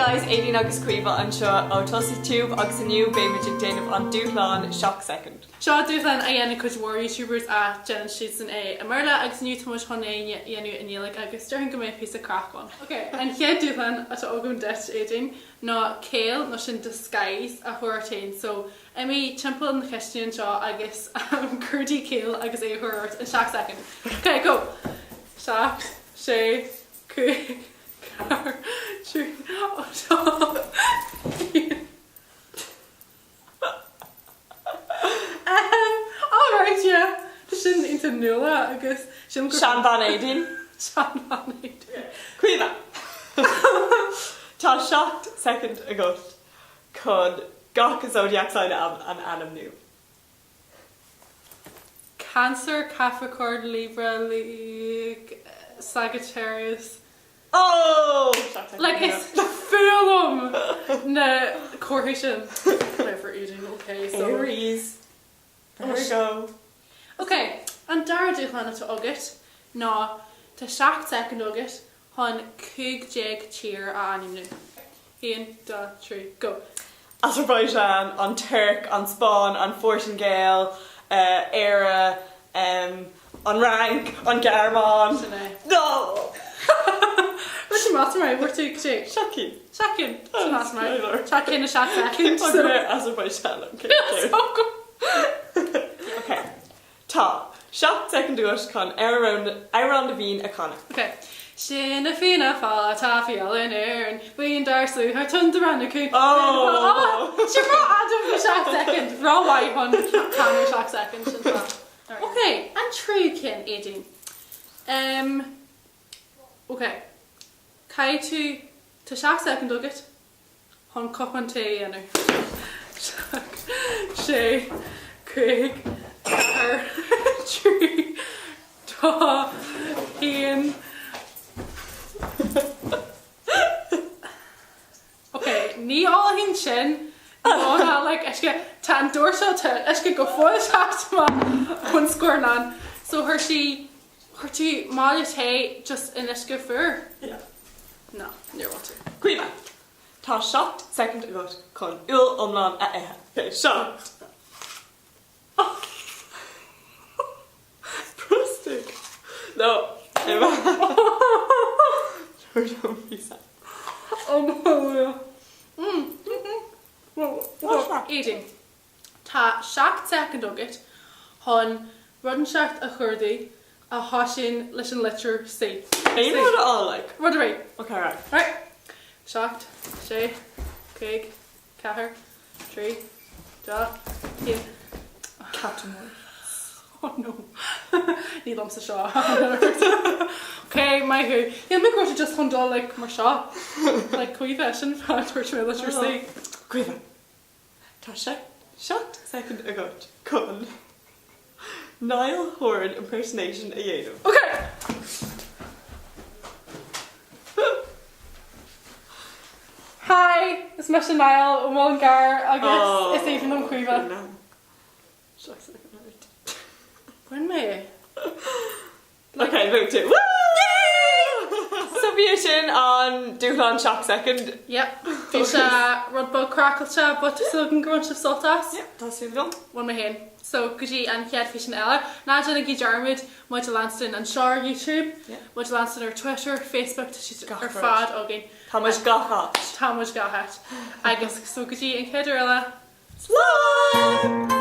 guys, Aileen agus Cuiva an seo ó tosaí tube agus aniu béimiid déanamh an Dúshlán seach second. Seo Dúshlán a dhéanana chuid mór YouTubers a Jen Sheetson a marla agus nniu tumas chunaí dhéanú inílag agus dearn go méid pí a crachán. Ok, an chéad Dúshlán atá ógam det éidir ná chéile nó sin disguise a thuirtain. So Emmy timpeall na cheistún seo agus curdy chéile agus é thuirt in seach second. Ok, go! Seach, sé, cuaig, car, trí, átá. Alright, yeah. Sin into nula agus sin Sean Van Aideen. Sean Van Aideen. Cuiva. Tá seach second agat chun gach zodiac sign an anam nu. Cancer, Capricorn, Libra, Sagittarius. Oh! Like it's full na correlation. Clever eating, okay. So Aries. There we go. Okay, an dara Dúshlán atá agat ná tá seach second agat chun 50 tír a anim nu. 1, 2, 3, go. Azerbaijan, an Turk, an Spain, an Fortingale, Éire, an Rank, an Garman. No! What's your master right? What's your shake? Shocking. Shocking. What's your master right? Shocking a shot second. Azerbaijan. Okay. Tá. Shot second to us con around the bean a conna. Okay. Sinna fina fa ta fial in air and darslu her tun the run a coop. Oh! She brought Adam for shot second. Raw white one can shot second. Okay, and true kin eating. Okay. Kai to shot second nugget. Hon cup and tea and Shay, Craig, Car, Tree, Ta, Ian. Okay, ní all hin sin. No, like eske tan dorsal te eske go full shot ma one score nan. So her two malite just in eske fur. Yeah. No, near water. Cuiva. Tá shot second agat con ul omlan a eha. Okay, shot. Prostic. No. Eating. Tá seach second agat hon rudden seach a churdaí a hásin leis an letter C. Hey, you know what it all like? Rud away. Okay, right. Right. Seach, sé, céig, cethair, trí, dá, chin. Captain Moore. Oh no. Ní lom sa seo. Okay, my who. Yeah, my girl just hundal like mar seo. Like Cuiva sin fa tuairte mé leis sé. Cuiva. Tá shot second agat con Niall Horan impersonation a dhéanamh. Okay. Hi, it's Miss Niall and Mulgar. I guess it's even on Cuiva. No. Shot second agat. When may? Okay, vote it. Woo! Submission on Dúshlán shock second. Yep. Fisha rudbug cracklcha, but so can go into saltas. Yep, that's it done. One my hen. So Guji and Kiad Fish and Ella. Now Jenna Jarmid, Muid Lanston and Shar YouTube. Muid Lanston or Twitter, Facebook to her fad again. Thomas Gahat. Thomas Gahat. I guess so Guji and Kiad Ella. Slime!